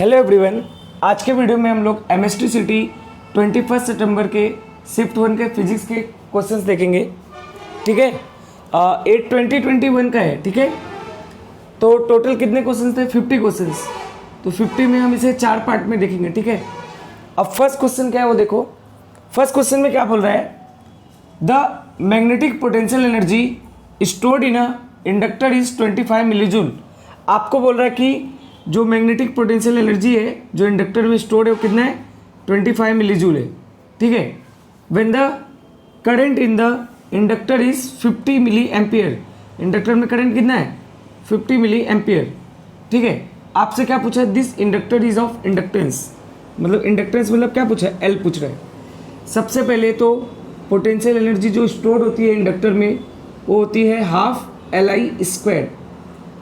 Hello everyone, आज के video में हम लोग एमएसटी 21 सितंबर के शिफ्ट 1 के फिजिक्स के क्वेश्चंस देखेंगे। ठीक है, 2021 का है। ठीक है, तो टोटल कितने क्वेश्चंस थे? 50 क्वेश्चंस। तो 50 में हम इसे 4 पार्ट में देखेंगे। ठीक है, अब फर्स्ट क्वेश्चन क्या है वो देखो। फर्स्ट क्वेश्चन में क्या बोल रहा है? The magnetic potential energy stored in a inductor is 25 मिलीजूल। आपको बोल रहा है कि जो मैग्नेटिक पोटेंशियल एनर्जी है जो इंडक्टर में स्टोर्ड है वो कितना है? 25 मिलीजूल है। ठीक है, when the current in the inductor is 50 milliampere. Inductor में करंट कितना है? 50 मिली एम्पियर। ठीक है, आपसे क्या पूछा है? This inductor is of inductance, मतलब इंडक्टेंस मतलब क्या पूछा है? एल पूछ रहा है। सबसे पहले तो पोटेंशियल एनर्जी जो स्टोर होती है इंडक्टर में वो होती है हाफ LI²।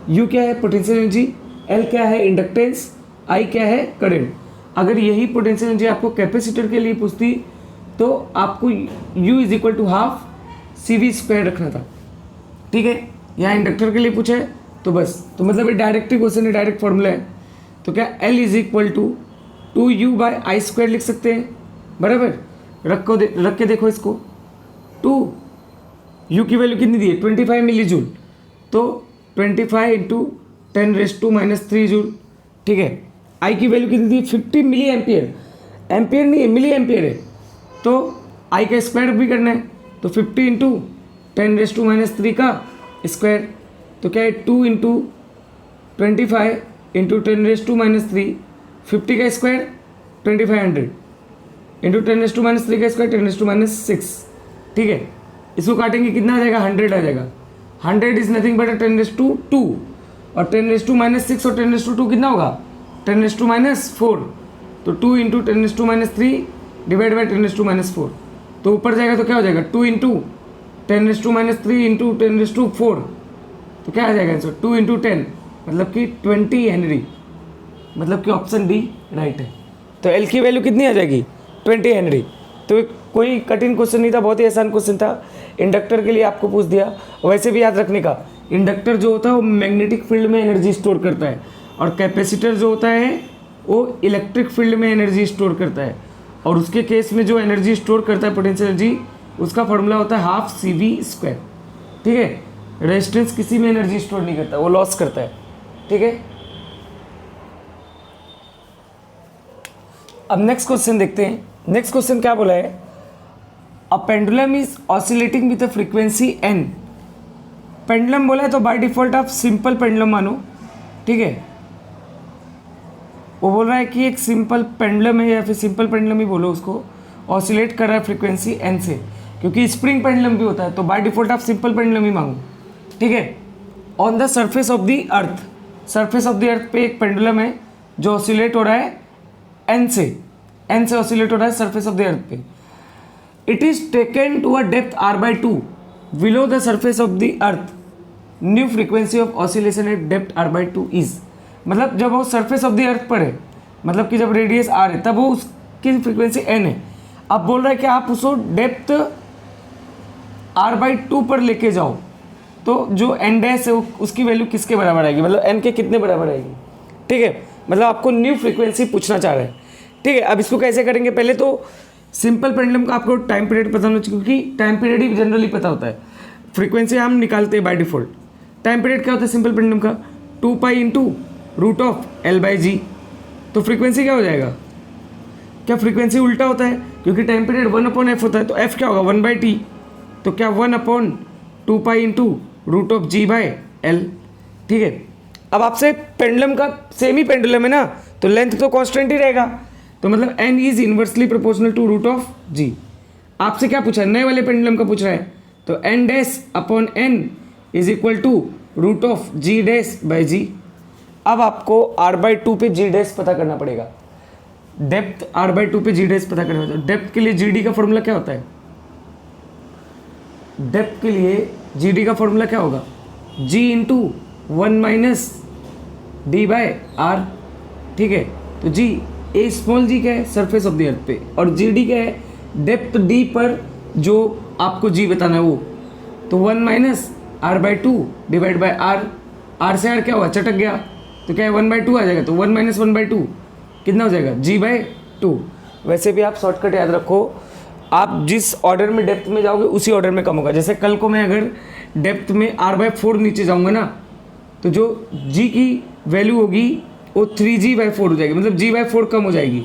यू क्या है? Potential energy. एल क्या है? इंडक्टेंस। आई क्या है? करंट। अगर यही पोटेंशियल एनर्जी आपको कैपेसिटर के लिए पूछती तो आपको U is equal to half CV² रखना था। ठीक है, यहाँ इंडक्टर के लिए पूछा है तो बस, तो मतलब ये डायरेक्ट क्वेश्चन है, डायरेक्ट फॉर्मूला है। तो क्या L is equal to 2U/I² लिख सकते हैं, बराबर। रख के देखो इसको। 2U की वैल्यू कितनी दी है? 25 मिली जूल। तो 25 इंटू 10⁻³ जूल। ठीक है, आई की वैल्यू कितनी दी? 50 मिली एम्पियर। एम्पियर नहीं है, मिली एम्पियर है, तो आई का स्क्वायर भी करना है। तो 50 इंटू 10⁻³ का स्क्वायर, तो क्या है? 2 इंटू 25 इंटू 10⁻³ 50 का स्क्वायर 2500 इंटू 10⁻³ का स्क्वायर 10⁻⁶। ठीक है, इसको काटेंगे कितना आ जाएगा? 100 आ जाएगा। 100 इज नथिंग बट 10⁻²। और 10⁻⁶ और 10⁻² कितना होगा? 10⁻⁴। तो 2 इंटू 10⁻³ डिवाइड बाई 10⁻⁴। तो ऊपर जाएगा तो क्या हो जाएगा? 2 इंटू 10⁻³ इंटू 10⁻⁴। तो क्या आ जाएगा आंसर? 2 इंटू 10 मतलब कि 20 हेनरी, मतलब कि ऑप्शन डी राइट है। तो एल की वैल्यू कितनी आ जाएगी? 20 हेनरी। तो कोई कठिन क्वेश्चन नहीं था, बहुत ही आसान क्वेश्चन था। इंडक्टर के लिए आपको पूछ दिया। वैसे भी याद रखने का, इंडक्टर जो होता है वो मैग्नेटिक फील्ड में एनर्जी स्टोर करता है, और कैपेसिटर जो होता है वो इलेक्ट्रिक फील्ड में एनर्जी स्टोर करता है। और उसके केस में जो एनर्जी स्टोर करता है पोटेंशियल एनर्जी, उसका फॉर्मूला होता है हाफ CV²। ठीक है, रेजिस्टेंस किसी में एनर्जी स्टोर नहीं करता, वो लॉस करता है। ठीक है, अब नेक्स्ट क्वेश्चन देखते हैं। नेक्स्ट क्वेश्चन क्या बोला है? A pendulum is oscillating with a frequency n। Pendulum बोला है तो बाय डिफॉल्ट आप सिंपल पेंडुलम मानो। ठीक है, वो बोल रहा है कि एक सिंपल पेंडुलम है, या फिर सिंपल पेंडुलम ही बोलो उसको, ऑसिलेट कर रहा है फ्रीक्वेंसी n से, क्योंकि स्प्रिंग पेंडुलम भी होता है, तो बाय डिफॉल्ट आप सिंपल पेंडुलम ही मांगो। ठीक है, on the surface of the earth, surface of the earth पे एक पेंडुलम है जो ऑसिलेट हो रहा है n से ऑसिलेट हो रहा है सरफेस ऑफ द अर्थ पे। It is taken to a depth r/2 below the surface of the earth. New frequency of oscillation at depth r/2 is, मतलब जब वो सरफेस ऑफ द अर्थ पर है, मतलब कि जब रेडियस r है तब वो उसकी फ्रीक्वेंसी n है। अब बोल रहा है कि आप उसको डेप्थ r/2 पर लेके जाओ, तो जो n डैश है उसकी वैल्यू किसके बराबर आएगी, मतलब n के कितने बराबर आएगी। ठीक है, मतलब आपको न्यू फ्रीक्वेंसी पूछना चाह रहा है। ठीक है, अब इसको कैसे करेंगे? पहले तो सिंपल पेंडुलम का आपको टाइम पीरियड पता होना चाहिए, क्योंकि टाइम पीरियड ही जनरली पता होता है। फ्रीक्वेंसी हम निकालते हैं बाय डिफॉल्ट। टाइम पीरियड क्या होता है सिंपल पेंडुलम का? 2π इंटू √L/g। तो फ्रीक्वेंसी क्या हो जाएगा? क्या फ्रीक्वेंसी उल्टा होता है? क्योंकि टाइम पीरियड 1/f होता है, तो f क्या होगा? 1/t। तो क्या 1/2π इंटू √g/L। ठीक है, अब आपसे पेंडुलम का सेम ही पेंडुलम है ना, तो लेंथ तो कांस्टेंट ही रहेगा, तो मतलब n is inversely proportional to √g। आपसे क्या पूछा है? नए वाले पेंडुलम का पूछ रहा है, तो n⁻n is equal to √g⁻g। अब आपको r/2 पे g' पता करना पड़ेगा, डेप्थ r/2 पे g' पता करना पड़ेगा। डेप्थ के लिए GD का फॉर्मूला क्या होता है? डेप्थ के लिए GD का फॉर्मूला क्या होगा? g into 1 - d/r। ठीक है, तो g ए स्मॉल g क्या है? सरफेस ऑफ द अर्थ पे, और GD क्या है? डेप्थ d पर जो आपको g बताना है वो। तो 1 - r/2 divide by r। r से r क्या हुआ? चटक गया, तो क्या है? 1/2 आ जाएगा, तो 1 - 1/2 कितना हो जाएगा G/2। वैसे भी आप शॉर्टकट याद रखो, आप जिस ऑर्डर में डेप्थ में जाओगे उसी ऑर्डर में कम होगा। जैसे कल को मैं अगर डेप्थ में R/4 नीचे जाऊँगा ना, तो जो G की वैल्यू होगी वो 3G/4 हो जाएगी, मतलब G/4 कम हो जाएगी।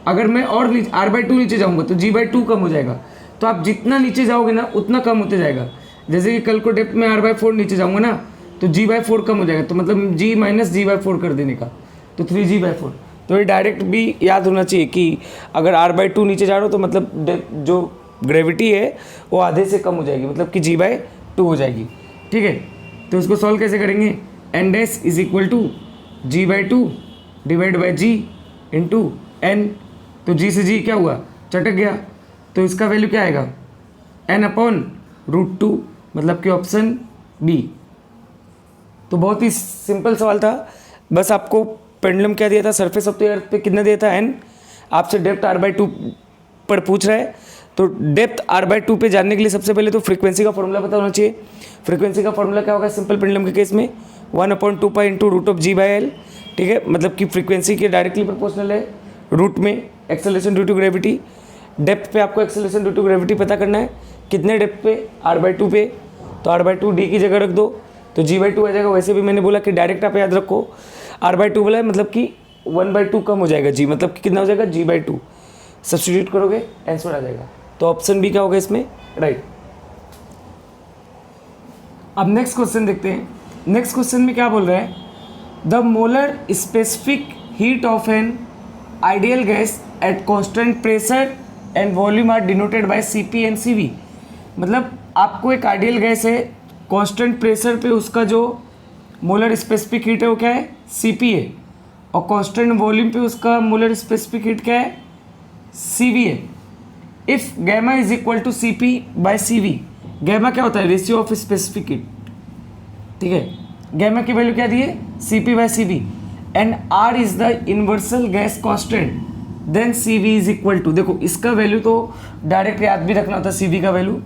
अगर मैं और R/2 नीचे जाऊँगा तो G/2 कम हो जाएगा। तो आप जितना नीचे जाओगे ना उतना कम होते जाएगा। जैसे कि कल को डेप्थ में R/4 नीचे जाऊँगा ना तो G/4 कम हो जाएगा, तो मतलब G माइनस G/4 कर देने का, तो 3G/4। तो ये डायरेक्ट भी याद होना चाहिए कि अगर R/2 नीचे जा रहा हो तो मतलब जो ग्रेविटी है वो आधे से कम हो जाएगी, मतलब कि G/2 हो जाएगी। ठीक है, तो इसको सॉल्व कैसे करेंगे, n dash is equal to G/2 divide by G into n। तो G से G क्या हुआ, चटक गया, तो इसका वैल्यू क्या आएगा n/√2, मतलब कि ऑप्शन बी। तो बहुत ही सिंपल सवाल था, बस आपको पेंडुलम क्या दिया था, सरफेस ऑफ द अर्थ पे कितना दिया था n, आपसे डेप्थ R/2 पर पूछ रहा है। तो डेप्थ R/2 पे जानने के लिए सबसे पहले तो फ्रीक्वेंसी का फॉर्मूला पता होना चाहिए। फ्रीक्वेंसी का फॉर्मूला क्या होगा सिंपल पेंडुलम के केस में, 1/2 पाई इंटू √G/L। ठीक है, मतलब कि फ्रीक्वेंसी के डायरेक्टली प्रोपोर्शनल है रूट में acceleration due to gravity. Depth पे आपको एक्सेलरेशन ड्यू टू ग्रेविटी पता करना है, कितने डेप्थ पे, R/2 पे, तो R/2 D की जगह रख दो तो G/2 आ जाएगा। वैसे भी मैंने बोला कि डायरेक्ट आप याद रखो, R/2 बोला है मतलब कि 1/2 कम हो जाएगा G, मतलब कि कितना हो जाएगा G/2। सब्स्टिट्यूट करोगे आंसर आ जाएगा, तो ऑप्शन बी क्या होगा इसमें, राइट। अब नेक्स्ट क्वेश्चन देखते हैं। नेक्स्ट क्वेश्चन में क्या बोल रहा है, the molar specific heat of an ideal gas at constant pressure and volume are denoted by Cp and Cv। मतलब आपको एक आइडियल गैस है, कांस्टेंट प्रेशर पे उसका जो मोलर स्पेसिफिक हीट है वो क्या है, Cp है, और कांस्टेंट वॉल्यूम पे उसका मोलर स्पेसिफिक हीट क्या है, Cv है। If gamma is equal to Cp/Cv, gamma क्या होता है, रेशियो ऑफ स्पेसिफिक हीट। ठीक है, गैमा की वैल्यू क्या दी है, Cp/Cv, and R is the universal gas constant, then Cv is equal to, देखो इसका वैल्यू तो डायरेक्ट याद भी रखना होता है, Cv का वैल्यू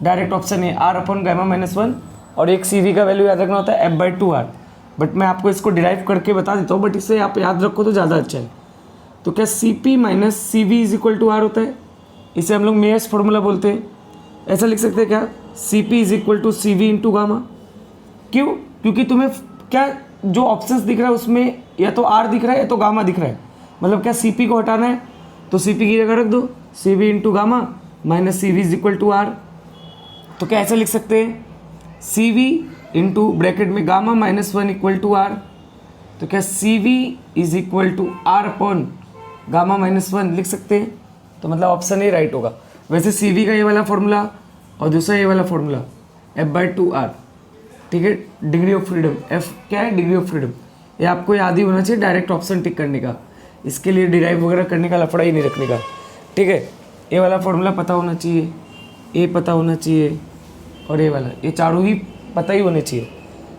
डायरेक्ट ऑप्शन है R/γ-1, और एक Cv का वैल्यू याद रखना होता है F/2R। बट मैं आपको इसको डिराइव करके बता देता हूँ, बट इसे आप याद रखो तो ज़्यादा अच्छा है। तो क्या Cp minus Cv is equal to R होता है, इसे हम लोग मेयर्स फार्मूला बोलते हैं। ऐसा लिख सकते हैं क्या, Cp is equal to Cv into gamma. क्यों, क्योंकि तुम्हें क्या जो ऑप्शंस दिख रहा है उसमें या तो R दिख रहा है या तो गामा दिख रहा है, मतलब क्या Cp को हटाना है तो Cp की जगह रख दो Cv into gamma minus Cv is equal to R। तो क्या ऐसा लिख सकते हैं, Cv इंटू ब्रैकेट में गामा -1 इक्वल टू R। तो क्या Cv is equal to R/γ-1 लिख सकते हैं, तो मतलब ऑप्शन ए राइट होगा। वैसे Cv का ये वाला फॉर्मूला और दूसरा ये वाला फॉर्मूला F/2R। ठीक है, डिग्री ऑफ फ्रीडम, F क्या है, डिग्री ऑफ फ्रीडम, ये आपको याद ही होना चाहिए डायरेक्ट ऑप्शन टिक करने का, इसके लिए डिराइव वगैरह करने का लफड़ा ही नहीं रखने का। ठीक है, ये वाला फॉर्मूला पता होना चाहिए, ये पता होना चाहिए, और ये वाला, ये चारों ही पता ही होने चाहिए।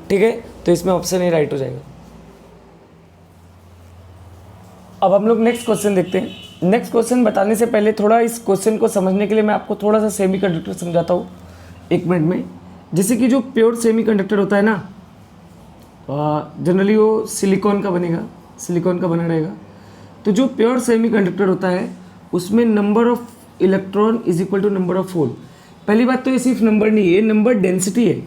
ठीक है, तो इसमें ऑप्शन ए राइट हो जाएगा। अब हम लोग नेक्स्ट क्वेश्चन देखते हैं। नेक्स्ट क्वेश्चन बताने से पहले थोड़ा इस क्वेश्चन को समझने के लिए मैं आपको थोड़ा सा सेमीकंडक्टर समझाता हूँ 1 मिनट में। जैसे कि जो प्योर सेमीकंडक्टर होता है ना, जनरली वो सिलिकॉन का बनेगा, सिलिकॉन का बना रहेगा। तो जो प्योर सेमीकंडक्टर होता है उसमें number of electron is equal to number of hole. पहली बात तो ये सिर्फ नंबर नहीं है, ये नंबर डेंसिटी है।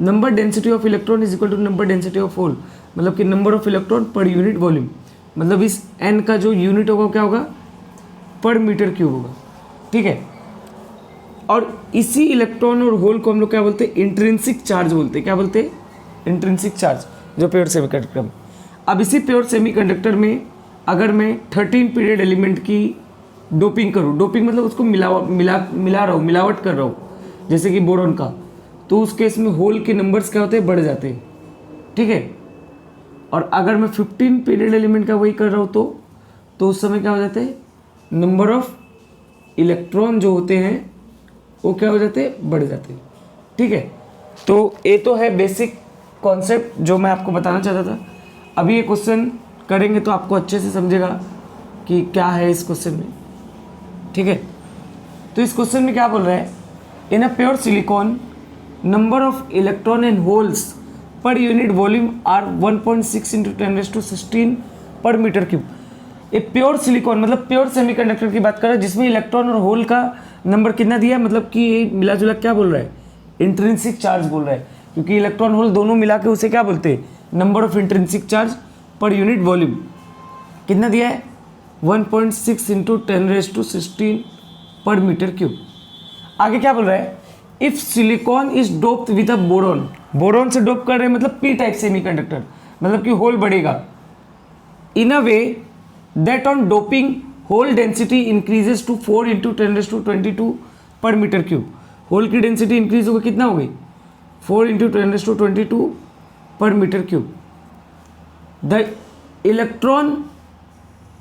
Number density of electron is equal to number density of hole, मतलब कि number of electron per unit volume, मतलब इस n का जो यूनिट होगा क्या होगा, पर मीटर क्यूब होगा। ठीक है, और इसी इलेक्ट्रॉन और होल को हम लोग क्या बोलते हैं, इंट्रिंसिक चार्ज बोलते हैं। क्या बोलते हैं, इंट्रिंसिक चार्ज, जो प्योर सेमीकंडक्टर में। अब इसी प्योर सेमीकंडक्टर में अगर मैं 13 पीरियड एलिमेंट की डोपिंग करूँ, डोपिंग मतलब उसको मिला रहा हूँ, मिलावट कर रहा हूँ, जैसे कि बोरॉन का, तो उस केस में होल के नंबर्स क्या होते हैं, बढ़ जाते हैं। ठीक है, और अगर मैं 15 पीरियड एलिमेंट का वही कर रहा हूँ तो उस समय क्या हो जाते हैं, नंबर ऑफ इलेक्ट्रॉन जो होते हैं वो क्या हो जाते हैं, बढ़ जाते हैं। ठीक है, तो ये तो है बेसिक कॉन्सेप्ट जो मैं आपको बताना चाहता था। अभी ये क्वेश्चन करेंगे तो आपको अच्छे से समझेगा कि क्या है इस क्वेश्चन में। ठीक है, तो इस क्वेश्चन में क्या बोल रहा है, in a pure silicon number of electron and holes per unit volume are 1.6 × 10⁻16 per metre cube. A pure silicon मतलब प्योर सेमीकंडक्टर की बात कर रहा है जिसमें इलेक्ट्रॉन और होल का नंबर कितना दिया है, मतलब कि ये मिला जुला क्या बोल रहा है, इंट्रिंसिक चार्ज बोल रहा है, क्योंकि इलेक्ट्रॉन होल दोनों मिला के उसे क्या बोलते हैं, नंबर ऑफ इंट्रिंसिक चार्ज पर यूनिट वॉल्यूम। कितना दिया है 1.6 इंटू 10⁻16 पर मीटर क्यूब। आगे क्या बोल रहा है, if silicon is doped with a boron, boron से डोप कर रहे हैं मतलब पी टाइप सेमीकंडक्टर, मतलब कि होल बढ़ेगा, in a way that on doping hole density increases to 4 into 10⁻22 per metre cube. Hole की डेंसिटी इंक्रीज होगी, कितना हो गई 4 into 10⁻22 per metre cube. The electron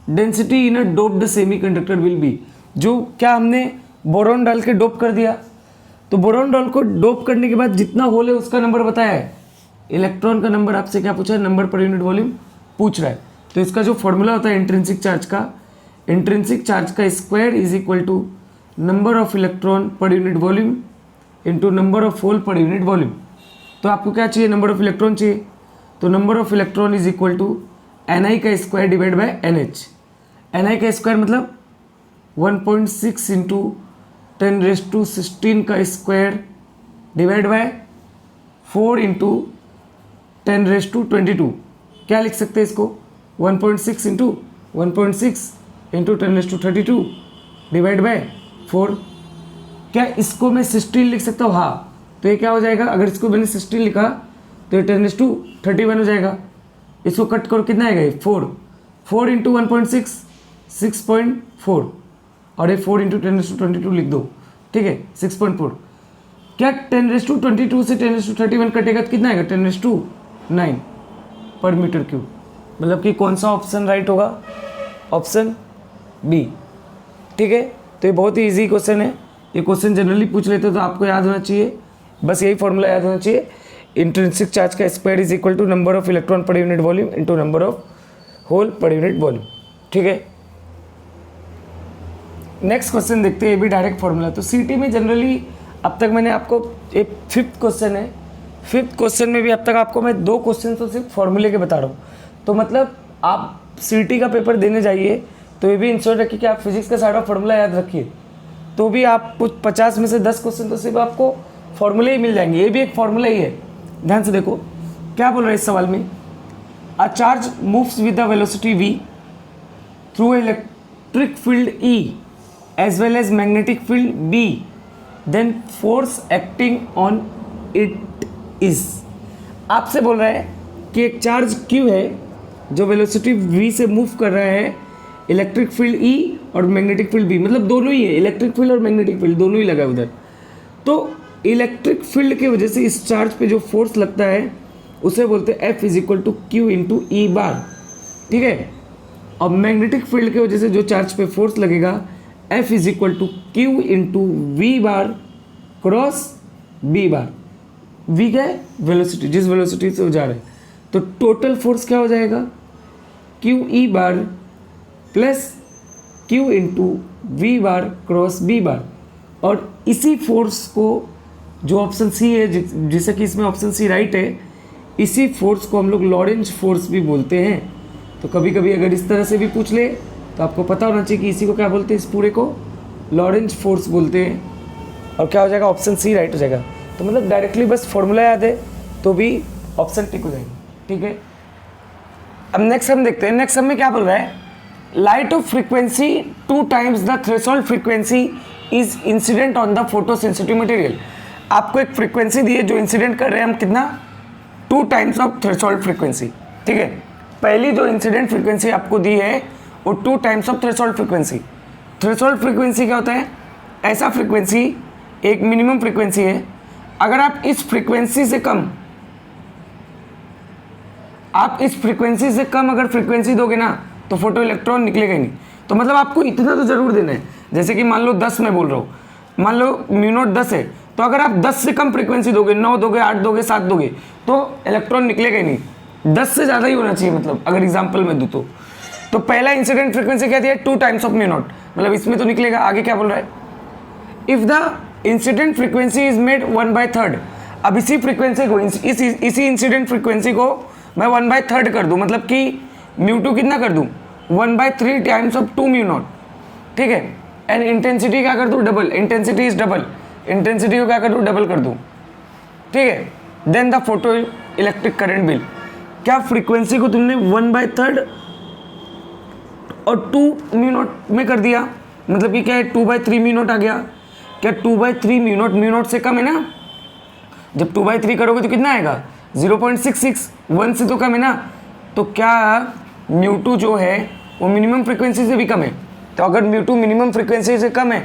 density in a doped semiconductor will be, जो क्या हमने boron डाल के डोप कर दिया, तो बोरॉन डाल को डोप करने के बाद जितना होल है उसका नंबर बताया है, इलेक्ट्रॉन का नंबर आपसे क्या पूछा है, नंबर पर यूनिट वॉल्यूम पूछ रहा है। तो इसका जो फॉर्मूला होता है इंट्रिंसिक चार्ज का, इंट्रिंसिक चार्ज का square is equal to number of electron per unit volume into number of hole per unit volume. तो आपको क्या चाहिए, नंबर ऑफ इलेक्ट्रॉन चाहिए, तो number of electron is equal to Ni का square divide by NH। Ni का square मतलब 1.6 into 10⁻16 का स्क्वायर डिवाइड बाय 4 इंटू 10⁻22। क्या लिख सकते हैं इसको, 1.6 इंटू 10⁻32 डिवाइड बाय 4। क्या इसको मैं 16 लिख सकता हूँ, हाँ, तो ये क्या हो जाएगा, अगर इसको मैंने 16 लिखा तो ये 10⁻31 हो जाएगा। इसको कट करो, कितना आएगा ये 4 इंटू 1.6 6.4, और ये 4 इंटू 10⁻22 लिख दो, ठीक है 6.4। क्या 10⁻22 से 10⁻31 कटेगा तो कितना आएगा 10�9 पर मीटर क्यूब, मतलब कि कौन सा ऑप्शन राइट होगा, ऑप्शन बी, ठीक है। तो ये बहुत ही ईजी क्वेश्चन है, ये क्वेश्चन जनरली पूछ लेते तो आपको याद होना चाहिए, बस यही फॉर्मूला याद होना चाहिए, इंट्रिंसिक चार्ज का square is equal to number of electron per unit volume into number of hole per unit volume, ठीक है। नेक्स्ट क्वेश्चन देखते हैं, ये भी डायरेक्ट फॉर्मूला। तो सीटी में जनरली अब तक मैंने आपको, एक 5th क्वेश्चन है, 5th क्वेश्चन में भी अब तक आपको मैं 2 क्वेश्चन तो सिर्फ फॉर्मूले के बता रहा हूँ। तो मतलब आप सीटी का पेपर देने जाइए तो ये भी इंश्योर रखिए कि आप फिजिक्स का सारा फॉर्मूला याद रखिए, तो भी आप कुछ 50 में से 10 क्वेश्चन तो सिर्फ आपको फॉर्मूले ही मिल जाएंगे, ये भी एक फॉर्मूला ही है। ध्यान से देखो क्या बोल रहा है इस सवाल में, a charge moves with the velocity v through electric field E as well as magnetic field B, then force acting on it is. आपसे बोल रहा है कि एक चार्ज Q है जो वेलोसिटी v से मूव कर रहा है, इलेक्ट्रिक फील्ड E और मैग्नेटिक फील्ड B, मतलब दोनों ही है, इलेक्ट्रिक फील्ड और मैग्नेटिक फील्ड दोनों ही लगा है उधर। तो इलेक्ट्रिक फील्ड की वजह से इस चार्ज पे जो फोर्स लगता है उसे बोलते हैं F is equal to Q into E bar, ठीक है। और मैग्नेटिक फील्ड की वजह से जो चार्ज पे फोर्स लगेगा F is equal to Q into V bar cross B bar. V क्या है, वेलोसिटी, जिस वेलोसिटी से वो जा रहा है, तो टोटल फोर्स क्या हो जाएगा Q E bar plus Q into V bar cross B bar. और इसी फोर्स को, जो ऑप्शन सी है, जिसे कि इसमें ऑप्शन सी राइट है, इसी फोर्स को हम लोग लॉरेंज फोर्स भी बोलते हैं। तो कभी कभी अगर इस तरह से भी पूछ ले तो आपको पता होना चाहिए कि इसी को क्या बोलते हैं, इस पूरे को लॉरेंज फोर्स बोलते हैं, और क्या हो जाएगा, ऑप्शन सी राइट हो जाएगा। तो मतलब डायरेक्टली बस फॉर्मूला याद है तो भी ऑप्शन टिक हो जाएगा, ठीक है। अब नेक्स्ट हम देखते हैं, नेक्स्ट हम में क्या बोल रहा है, light of frequency 2 times the threshold frequency is incident on the photo sensitive material. आपको एक फ्रीक्वेंसी दी है जो इंसिडेंट कर रहे हैं हम कितना, 2 टाइम्स ऑफ थ्रेशोल्ड फ्रीक्वेंसी, ठीक है। पहली जो इंसिडेंट फ्रीक्वेंसी आपको दी है वो 2 times of threshold frequency. Threshold frequency क्या होता है, ऐसा फ्रीक्वेंसी एक मिनिमम फ्रीक्वेंसी है, अगर आप इस फ्रीक्वेंसी से कम अगर फ्रीक्वेंसी दोगे ना तो फोटो इलेक्ट्रॉन निकलेगा ही नहीं। तो मतलब आपको इतना तो जरूर देना है, जैसे कि मान लो 10 मैं बोल रहा हूँ, मान लो म्यू0 10 है, तो अगर आप 10 से कम फ्रीक्वेंसी दोगे, 9 दोगे, 8 दोगे, 7 दोगे, तो इलेक्ट्रॉन निकलेगा ही नहीं। 10 से ज़्यादा ही होना चाहिए, मतलब अगर एग्जाम्पल में दूँ तो पहला इंसिडेंट फ्रीक्वेंसी क्या दिया है, 2 टाइम्स ऑफ म्यू0, मतलब इसमें तो निकलेगा। आगे क्या बोल रहा है, if the incident frequency is made 1/3। अब इसी फ्रीक्वेंसी को, इसी इंसिडेंट फ्रीक्वेंसी को मैं 1/3 कर दूँ, मतलब कि म्यू2 कितना कर दूँ, 1/3 टाइम्स ऑफ 2 म्यू नॉट, ठीक है। एंड इंटेंसिटी क्या कर दूँ, double, intensity is double, intensity को क्या कर दूँ, डबल कर दूँ, ठीक है। Then the photoelectric current will, क्या फ्रीक्वेंसी को तुमने 1/3 और 2 म्यू नॉट में कर दिया, मतलब कि क्या है 2/3 म्यू नॉट आ गया, क्या 2/3 म्यू नॉट से कम है ना, जब 2/3 करोगे तो कितना आएगा 0.66, 1 से तो कम है ना, तो क्या μ2 जो है वो मिनिमम फ्रीक्वेंसी से भी कम है, तो अगर μ2 मिनिमम फ्रीक्वेंसी से कम है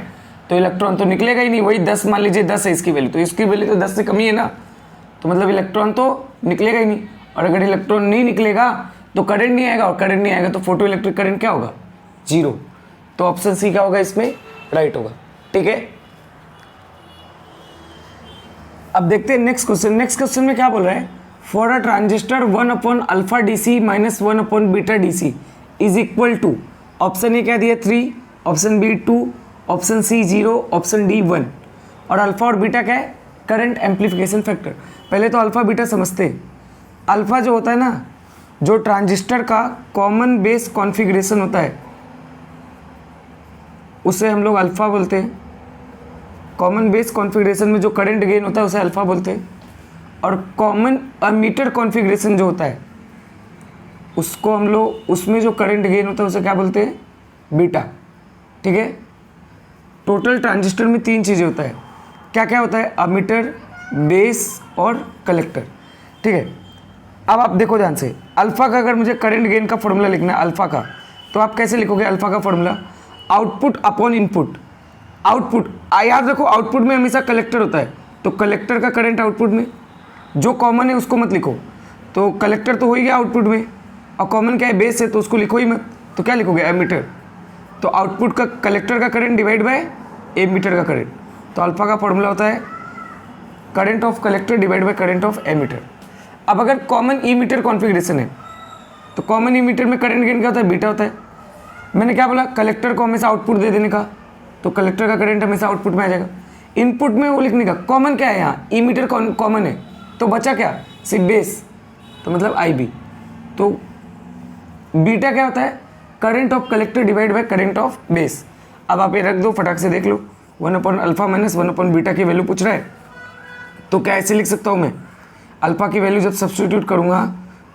तो इलेक्ट्रॉन तो निकलेगा ही नहीं, वही 10 मान लीजिए 10 है इसकी वैल्यू, तो इसकी वैल्यू तो 10 से कम ही है ना, तो मतलब इलेक्ट्रॉन तो निकलेगा ही नहीं, और अगर इलेक्ट्रॉन नहीं निकलेगा तो करंट नहीं आएगा, और करंट नहीं आएगा तो फोटो इलेक्ट्रिक करंट क्या होगा, 0। तो ऑप्शन सी क्या होगा इसमें, राइट होगा, ठीक है। अब देखते हैं नेक्स्ट क्वेश्चन। नेक्स्ट क्वेश्चन में क्या बोल रहा है, फॉर अ ट्रांजिस्टर 1/अल्फा DC माइनस 1/बीटा DC is equal to, option A क्या दिया 3, option B 2, option C 0, option D 1, और अल्फा और बीटा क्या है, करंट एम्पलीफिकेशन फैक्टर। पहले तो अल्फा बीटा समझते हैं। अल्फा जो होता है ना, जो ट्रांजिस्टर का कॉमन बेस कॉन्फ़िगरेशन होता है उसे हम लोग अल्फा बोलते हैं। कॉमन बेस कॉन्फ़िगरेशन में जो करंट गेन होता है उसे अल्फा बोलते हैं, और कॉमन अमीटर कॉन्फ़िगरेशन जो होता है उसको हम लोग, उसमें जो करंट गेन होता है उसे क्या बोलते हैं, बीटा, ठीक है। टोटल ट्रांजिस्टर में 3 चीज़ें होता है, क्या क्या होता है, अमीटर, बेस और कलेक्टर, ठीक है। अब आप देखो ध्यान से, अल्फ़ा का अगर मुझे करंट गेन का फॉर्मूला लिखना है अल्फ़ा का, तो आप कैसे लिखोगे अल्फ़ा का formula, output upon input. Output याद रखो, आउटपुट में हमेशा कलेक्टर होता है, तो कलेक्टर का करंट आउटपुट में, जो कॉमन है उसको मत लिखो, तो कलेक्टर तो हो ही गया आउटपुट में, और कॉमन क्या है, बेस है, तो उसको लिखो ही मत, तो क्या लिखोगे, एमीटर। तो आउटपुट का कलेक्टर का करंट डिवाइड बाय एमीटर का करंट, तो अल्फ़ा का फॉर्मूला होता है current of collector divide by current of emitter. अब अगर कॉमन ई मीटर कॉन्फ़िगरेशन है, तो कॉमन ई मीटर में करंट गेन क्या होता है, बीटा होता है। मैंने क्या बोला, कलेक्टर को हमेशा आउटपुट दे देने का, तो कलेक्टर का करंट हमेशा आउटपुट में आ जाएगा। इनपुट में वो लिखने का, कॉमन क्या है यहाँ, ई मीटर कॉमन है, तो बचा क्या, सिर्फ बेस, तो मतलब आई बी। तो बीटा क्या होता है, current of collector divide by current of base. अब आप ये रख दो, फटाक से देख लो, 1/अल्फा माइनस 1/बीटा की वैल्यू पूछ रहा है, तो क्या ऐसे लिख सकता हूँ मैं, अल्फ़ा की वैल्यू जब सब्स्टिट्यूट करूँगा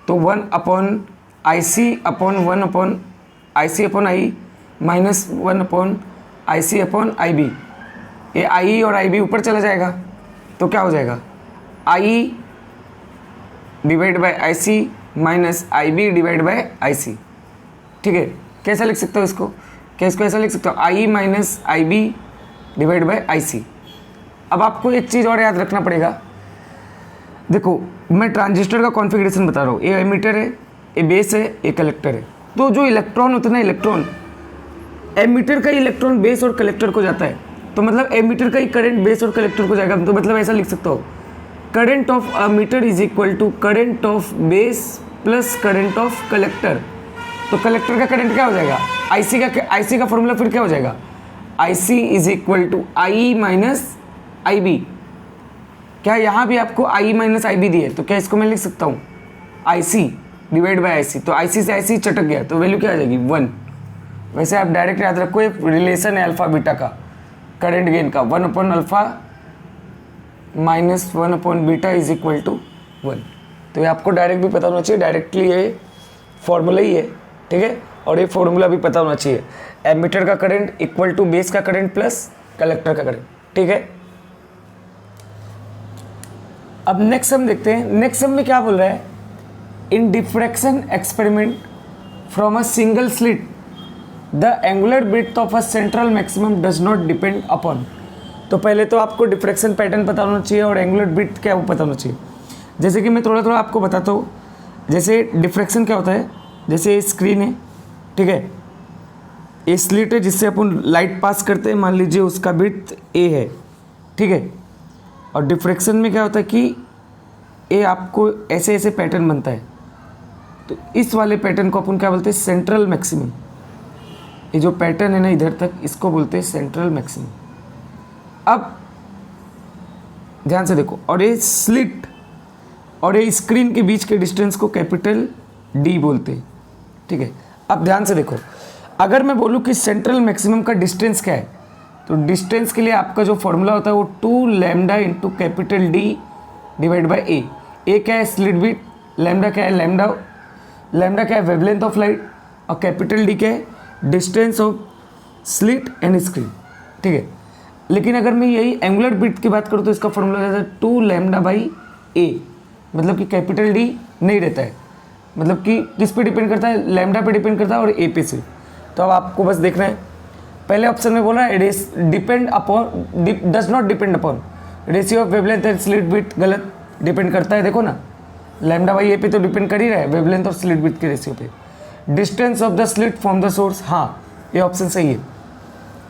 तो 1/IC/1/IC/I माइनस 1/IC/IB, ये आई और IB ऊपर चला जाएगा, तो क्या हो जाएगा, I divide by IC minus IB divide by IC, ठीक है। कैसा लिख सकता हूँ इसको, क्या इसको ऐसा लिख सकता हूँ, I minus IB divide by IC। अब आपको एक चीज़ और याद रखना पड़ेगा, देखो मैं ट्रांजिस्टर का कॉन्फ़िगरेशन बता रहा हूँ, ये एमीटर है, ये बेस है, ये कलेक्टर है, तो जो इलेक्ट्रॉन होता है ना, इलेक्ट्रॉन, एमीटर का इलेक्ट्रॉन बेस और कलेक्टर को जाता है, तो मतलब एमीटर का ही करंट बेस और कलेक्टर को जाएगा, तो मतलब ऐसा लिख सकता हो, current of emitter is equal to current of base plus current of collector. तो कलेक्टर का करंट क्या हो जाएगा, आईसी का फॉर्मूला फिर क्या हो जाएगा, IC is equal to I minus I B. क्या यहाँ भी आपको आई माइनस आई बी दी है, तो क्या इसको मैं लिख सकता हूँ आई सी डिवाइड बाई आई सी, तो आई सी से आई सी चटक गया, तो वैल्यू क्या आ जाएगी 1। वैसे आप डायरेक्ट याद रखो, एक रिलेशन है अल्फा बीटा का करंट गेन का, 1/अल्फा माइनस 1/बीटा इज इक्वल टू 1। तो ये आपको डायरेक्ट भी पता होना चाहिए, डायरेक्टली ये फॉर्मूला ही है, ठीक है। और ये फॉर्मूला भी पता होना चाहिए, एमीटर का करंट इक्वल टू बेस का करंट प्लस कलेक्टर का करंट, ठीक है। अब नेक्स्ट सम देखते हैं। नेक्स्ट सम में क्या बोल रहा है, in diffraction experiment from a single slit the angular breadth of a central maximum does not depend upon. तो पहले तो आपको डिफ्रैक्शन पैटर्न पता होना चाहिए और एंगुलर ब्रेड्थ क्या वो पता होना चाहिए। जैसे कि मैं थोड़ा थोड़ा आपको बताता हूँ, जैसे डिफ्रैक्शन क्या होता है, जैसे ये स्क्रीन है, ठीक है, ये स्लिट है जिससे अपन लाइट पास करते हैं, मान लीजिए उसका ब्रेड्थ ए है, ठीक है। और डिफ्रैक्शन में क्या होता है कि ये आपको ऐसे ऐसे पैटर्न बनता है, तो इस वाले पैटर्न को अपन क्या बोलते हैं, सेंट्रल मैक्सिमम। ये जो पैटर्न है ना इधर तक, इसको बोलते हैं सेंट्रल मैक्सिमम। अब ध्यान से देखो, और ये स्लिट और ये स्क्रीन के बीच के डिस्टेंस को कैपिटल डी बोलते हैं, ठीक है। अब ध्यान से देखो, अगर मैं बोलूँ कि सेंट्रल मैक्सिमम का डिस्टेंस क्या है, तो डिस्टेंस के लिए आपका जो फॉर्मूला होता है वो 2 lambda into capital D divide by A क्या है स्लिट बिट, लैम्डा क्या है लैम्डा क्या है वेवलेंथ ऑफ लाइट, और कैपिटल डी क्या है distance of slit and screen, ठीक है। लेकिन अगर मैं यही एंगुलर बिट की बात करूँ तो इसका फॉर्मूला रहता है 2 लैम्डा बाई ए, मतलब कि कैपिटल डी नहीं रहता है, मतलब कि किस पे डिपेंड करता है, लैम्डा पे डिपेंड करता है और ए पे से। तो अब आपको बस देखना है, पहले ऑप्शन में बोला है depend upon does not depend upon ratio of wavelength and slit bit, गलत, डिपेंड करता है, देखो ना लैम्डा बाई ए पे तो डिपेंड कर ही रहा है वेवलेंथ और स्लिट बिट के रेशियो पे। Distance of the slit from the source, हाँ ये ऑप्शन सही है।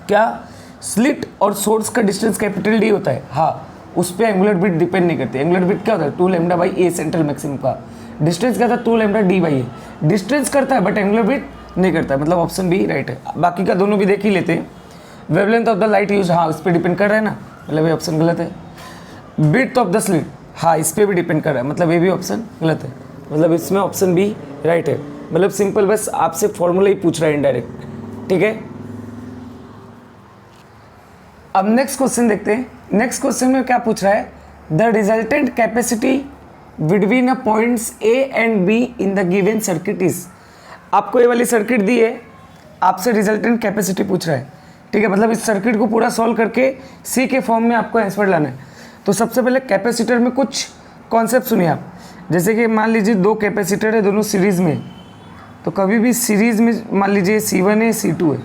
क्या स्लिट और सोर्स का डिस्टेंस कैपिटल डी होता है, हाँ उस पर एंगुलर बिट डिपेंड नहीं करती। एंगुलर बिट क्या होता है 2 lambda by A central maximum का, डिस्टेंस क्या था 2 lambda D by A, distance करता है बट एंगुलर बिट नहीं करता है, मतलब ऑप्शन बी राइट है। बाकी का दोनों भी देख ही लेते हैं। Wavelength of the light use, हाँ उस पर डिपेंड कर रहा है ना, मतलब ये ऑप्शन गलत है। बिट ऑफ द स्लिट, हाँ इस पर भी डिपेंड कर रहा है, मतलब ये भी ऑप्शन गलत है, मतलब इसमें ऑप्शन बी राइट है। मतलब सिंपल बस आपसे फॉर्मूला ही पूछ रहा है इनडायरेक्ट, ठीक है। अब नेक्स्ट क्वेश्चन देखते हैं। नेक्स्ट क्वेश्चन में क्या पूछ रहा है, the resultant capacity between a points A and be in the given circuit is. आपको ये वाली सर्किट दी है, आपसे रिजल्टेंट कैपेसिटी पूछ रहा है, ठीक है। मतलब इस सर्किट को पूरा सॉल्व करके सी के फॉर्म में आपको आंसर लाना है। तो सबसे पहले कैपेसिटर में कुछ कॉन्सेप्ट सुनिए आप, जैसे कि मान लीजिए 2 कैपेसिटर है, दोनों सीरीज़ में, तो कभी भी सीरीज़ में मान लीजिए C1 है C2 है,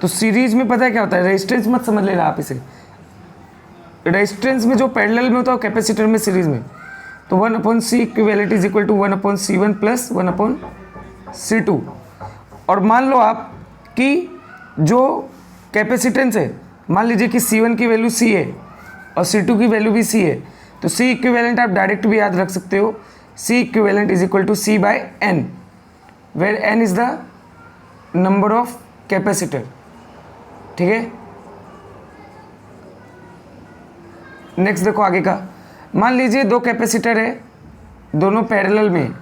तो सीरीज़ में पता है क्या होता है, रेजिस्टेंस मत समझ लेना आप इसे, रेजिस्टेंस में जो पैरेलल में होता है कैपेसिटर में सीरीज़ में, तो 1/C equivalent is equal to 1/C1 plus 1/C2। और मान लो आप कि जो कैपेसिटेंस है, मान लीजिए कि C1 की वैल्यू C है और C2 की वैल्यू भी C है, तो C इक्विवेलेंट आप डायरेक्ट भी याद रख सकते हो, C equivalent is equal to C by N, where N is the number of capacitor, ठीक है। नेक्स्ट देखो आगे का, मान लीजिए 2 कैपेसिटर है, दोनों पैरेलल में,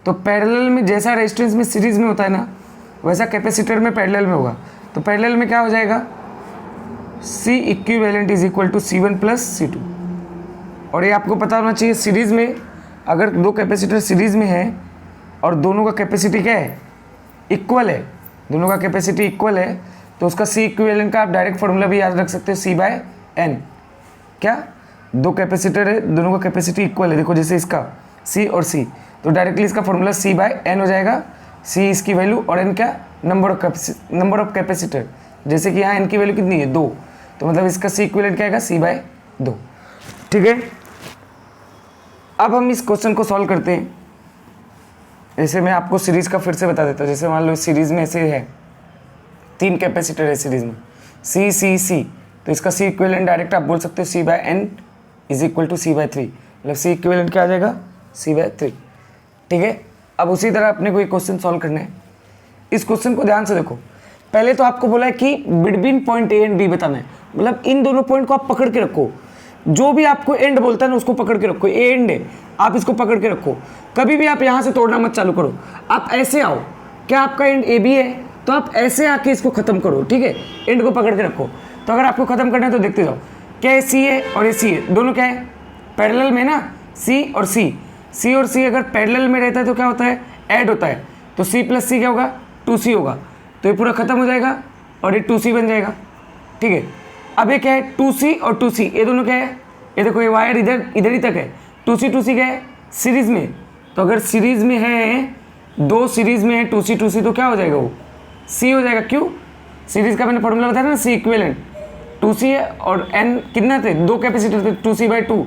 तो पैरेलल में जैसा रेजिस्टेंस में सीरीज में होता है ना, वैसा कैपेसिटर में पैरेलल में होगा। तो पैरेलल में क्या हो जाएगा, C equivalent is equal to C1 plus C2। और ये आपको पता होना चाहिए, सीरीज़ में अगर 2 कैपेसिटर सीरीज़ में है और दोनों का कैपेसिटी क्या है, इक्वल है, दोनों का कैपेसिटी इक्वल है, तो उसका C इक्विवेलेंट का आप डायरेक्ट फार्मूला भी याद रख सकते हो, C बाय N। क्या 2 कैपेसिटर है, दोनों का कैपेसिटी इक्वल है, देखो जैसे इसका C और C, तो डायरेक्टली इसका फार्मूला C बाय N हो जाएगा। C इसकी वैल्यू और N क्या, नंबर ऑफ कैपेसिटर, जैसे कि यहाँ N की वैल्यू कितनी है 2, तो मतलब इसका C इक्विवेलेंट क्या आएगा C बाय 2, ठीक है। अब हम इस क्वेश्चन को सॉल्व करते हैं। जैसे मैं आपको सीरीज़ का फिर से बता देता हूँ, जैसे मान लो सीरीज़ में ऐसे है 3 कैपेसिटर है सीरीज़ में C, तो इसका C इक्विवेलेंट डायरेक्ट आप बोल सकते हो C by N is equal to C by 3, मतलब C इक्विवेलेंट क्या आ जाएगा C बाय 3, ठीक है। अब उसी तरह अपने को एक क्वेश्चन सॉल्व करना है। इस क्वेश्चन को ध्यान से देखो, पहले तो आपको बोला है कि between point A and B बताना है, मतलब इन दोनों पॉइंट को आप पकड़ के रखो, जो भी आपको एंड बोलता है ना उसको पकड़ के रखो, ए एंड है आप इसको पकड़ के रखो, कभी भी आप यहाँ से तोड़ना मत चालू करो, आप ऐसे आओ, क्या आपका एंड ए बी है तो आप ऐसे आके इसको खत्म करो, ठीक है, एंड को पकड़ के रखो। तो अगर आपको खत्म करना है तो देखते जाओ, क्या है सी है और ये सी है, दोनों क्या है पैरेलल में ना, सी और सी अगर पैरेलल में रहता है तो क्या होता है ऐड होता है, तो सी प्लस सी क्या होगा 2C होगा, तो ये पूरा खत्म हो जाएगा और ये 2C बन जाएगा, ठीक है। अब ये क्या है 2C और 2C, ये दोनों क्या है, ये देखो ये वायर इधर ही तक है, 2C क्या है सीरीज में, तो अगर सीरीज में है, 2 सीरीज में है 2C तो क्या हो जाएगा वो C हो जाएगा, क्यों सीरीज का मैंने फॉर्मूला बताया ना C इक्विवेलेंट 2C है और N कितना थे 2 कैपेसिटर थे 2C बाय 2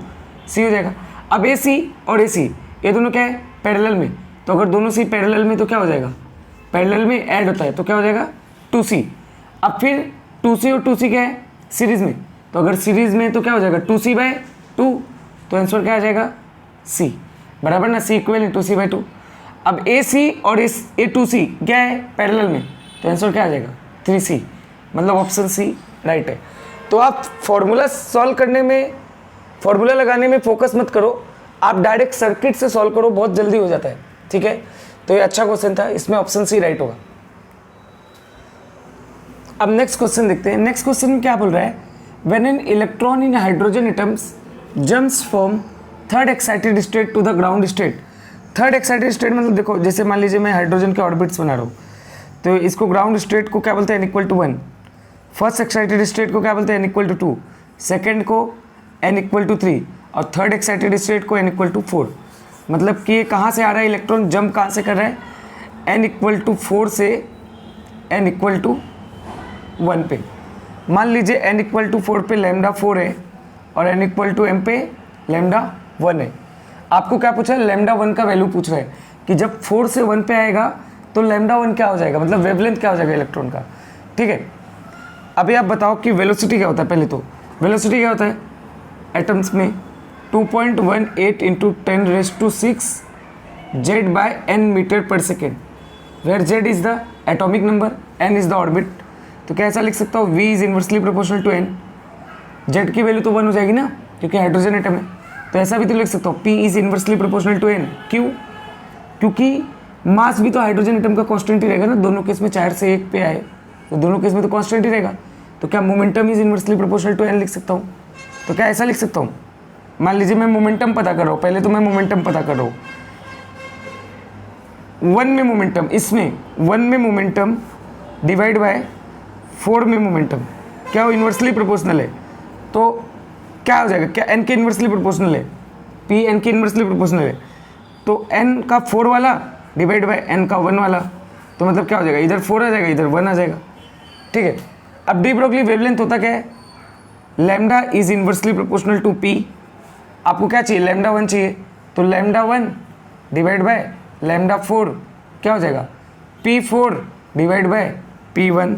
C हो जाएगा। अब AC और AC ये दोनों क्या है पैरेलल में, तो अगर दोनों C पैरेलल में तो क्या हो जाएगा, पैरेलल में ऐड होता है तो क्या हो जाएगा 2C। अब फिर 2C और 2C क्या है सीरीज में, तो अगर सीरीज में तो क्या हो जाएगा 2C बाय 2, तो आंसर क्या आ जाएगा C, बराबर ना, C इक्विवेलेंट 2C बाय 2। अब AC और A2C क्या है पैरेलल में, तो आंसर क्या आ जाएगा 3C, मतलब ऑप्शन C राइट है। तो आप फॉर्मूला सॉल्व करने में, फॉर्मूला लगाने में फोकस मत करो, आप डायरेक्ट सर्किट से सॉल्व करो, बहुत जल्दी हो जाता है, ठीक है। तो ये अच्छा क्वेश्चन था, इसमें ऑप्शन सी राइट होगा। अब नेक्स्ट क्वेश्चन देखते हैं। नेक्स्ट क्वेश्चन में क्या बोल रहा है, when an electron in hydrogen atoms jumps from third excited state to the ground state. Third excited state मतलब देखो, जैसे मान लीजिए मैं हाइड्रोजन के ऑर्बिट्स बना रहा हूँ, तो इसको ग्राउंड स्टेट को क्या बोलते हैं, n=1। फर्स्ट एक्साइटेड स्टेट को क्या बोलते हैं, n=2। सेकेंड को n=3 और थर्ड एक्साइटेड स्टेट को n=4। मतलब कि ये कहाँ से आ रहा है, इलेक्ट्रॉन जंप कहाँ से कर रहा है, n=4 से n=1 पे। मान लीजिए n=4 पे λ4 है और n=m पे λ1 है। आपको क्या पूछा है, λ1 का वैल्यू पूछ रहा है कि जब 4 से 1 पे आएगा तो λ1 क्या हो जाएगा, मतलब वेवलेंथ क्या हो जाएगा इलेक्ट्रॉन का। ठीक है, अभी आप बताओ कि वेलोसिटी क्या होता है। पहले तो वेलोसिटी क्या होता है एटम्स में, 2.18 इंटू 10⁻⁶ Z/n मीटर पर second, where Z is the atomic number, n is the orbit. तो क्या ऐसा लिख सकता हूँ, V is inversely proportional to n। Z की वैल्यू तो 1 हो जाएगी ना, क्योंकि हाइड्रोजन एटम है। तो ऐसा भी तो लिख सकता हूँ, P is inversely proportional to n। क्यों, क्योंकि मास भी तो हाइड्रोजन एटम का कांस्टेंट ही रहेगा ना, दोनों केस में 4 से 1 पे आए तो दोनों केस में तो कांस्टेंट ही रहेगा। तो क्या momentum is inversely proportional to n लिख सकता हूँ। तो क्या ऐसा लिख सकता हूँ, मान लीजिए मैं मोमेंटम पता कर रहा हूँ, पहले तो मैं मोमेंटम पता कर रहा हूँ, 1 में मोमेंटम, इसमें 1 में मोमेंटम डिवाइड बाय 4 में मोमेंटम, क्या वो इन्वर्सली प्रोपोर्शनल है। तो क्या हो जाएगा, क्या n के इन्वर्सली प्रोपोर्शनल है, P n के इन्वर्सली प्रोपोर्शनल है। तो n का 4 वाला डिवाइड बाय n का 1 वाला, तो मतलब क्या हो जाएगा, इधर 4 आ जाएगा इधर 1 आ जाएगा। ठीक है, अब डी ब्रोगली वेवलेंथ होता क्या है, lambda is inversely proportional to P। आपको क्या चाहिए, λ1 चाहिए, तो λ1 डिवाइड बाय λ4 क्या हो जाएगा, P4 डिवाइड बाय P1।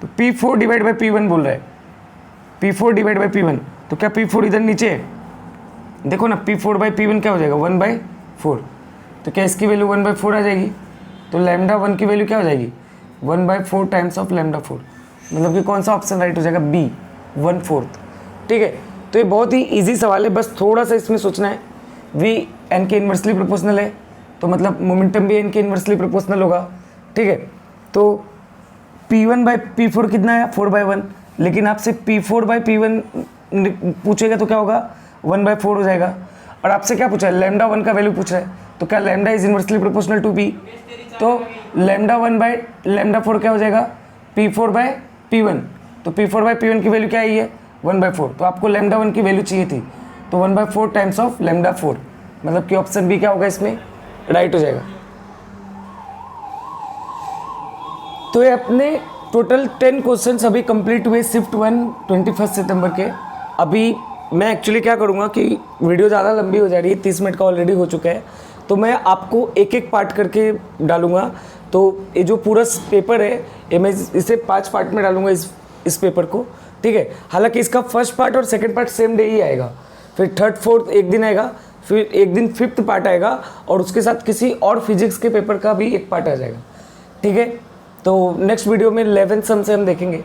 तो P4 डिवाइड बाय P1 बोल रहा है, P4 डिवाइड बाय P1। तो क्या P4 इधर नीचे है, देखो ना, P4 बाई P1 क्या हो जाएगा, 1/4। तो क्या इसकी वैल्यू 1/4 आ जाएगी। तो λ1 की वैल्यू क्या हो जाएगी, 1/4 टाइम्स ऑफ λ4। मतलब कि कौन सा ऑप्शन राइट हो जाएगा, B 1/4। ठीक है, तो ये बहुत ही इजी सवाल है, बस थोड़ा सा इसमें सोचना है। V n के इन्वर्सली प्रोपोर्शनल है, तो मतलब मोमेंटम भी n के इन्वर्सली प्रोपोर्शनल होगा। ठीक है, तो P1/P4 कितना है, 4/1। लेकिन आपसे P4/P1 पूछेगा तो क्या होगा, 1/4 हो जाएगा। और आपसे क्या पूछा है, λ1 का वैल्यू पूछ रहा है, तो क्या λ is inversely proportional to P। तो λ1/λ4 क्या हो जाएगा, P4/P1। तो P4/P1 की वैल्यू क्या आई है, 1/4। तो आपको λ1 की वैल्यू चाहिए थी, तो 1/4 टाइम्स ऑफ λ4, मतलब कि ऑप्शन बी क्या होगा इसमें राइट हो जाएगा। तो ये अपने टोटल 10 क्वेश्चंस अभी कंप्लीट हुए शिफ्ट 1 21 सितंबर के। अभी मैं एक्चुअली क्या करूँगा कि वीडियो ज़्यादा लंबी हो जा रही है, 30 मिनट का ऑलरेडी हो चुका है, तो मैं आपको एक एक पार्ट करके डालूँगा। तो ये जो पूरा पेपर है ये मैं इसे 5 पार्ट में डालूँगा इस पेपर को। ठीक है, हालांकि इसका फर्स्ट पार्ट और सेकंड पार्ट सेम डे ही आएगा, फिर थर्ड फोर्थ एक दिन आएगा, फिर एक दिन फिफ्थ पार्ट आएगा, और उसके साथ किसी और फिजिक्स के पेपर का भी एक पार्ट आ जाएगा। ठीक है, तो नेक्स्ट वीडियो में 11th सम से हम देखेंगे।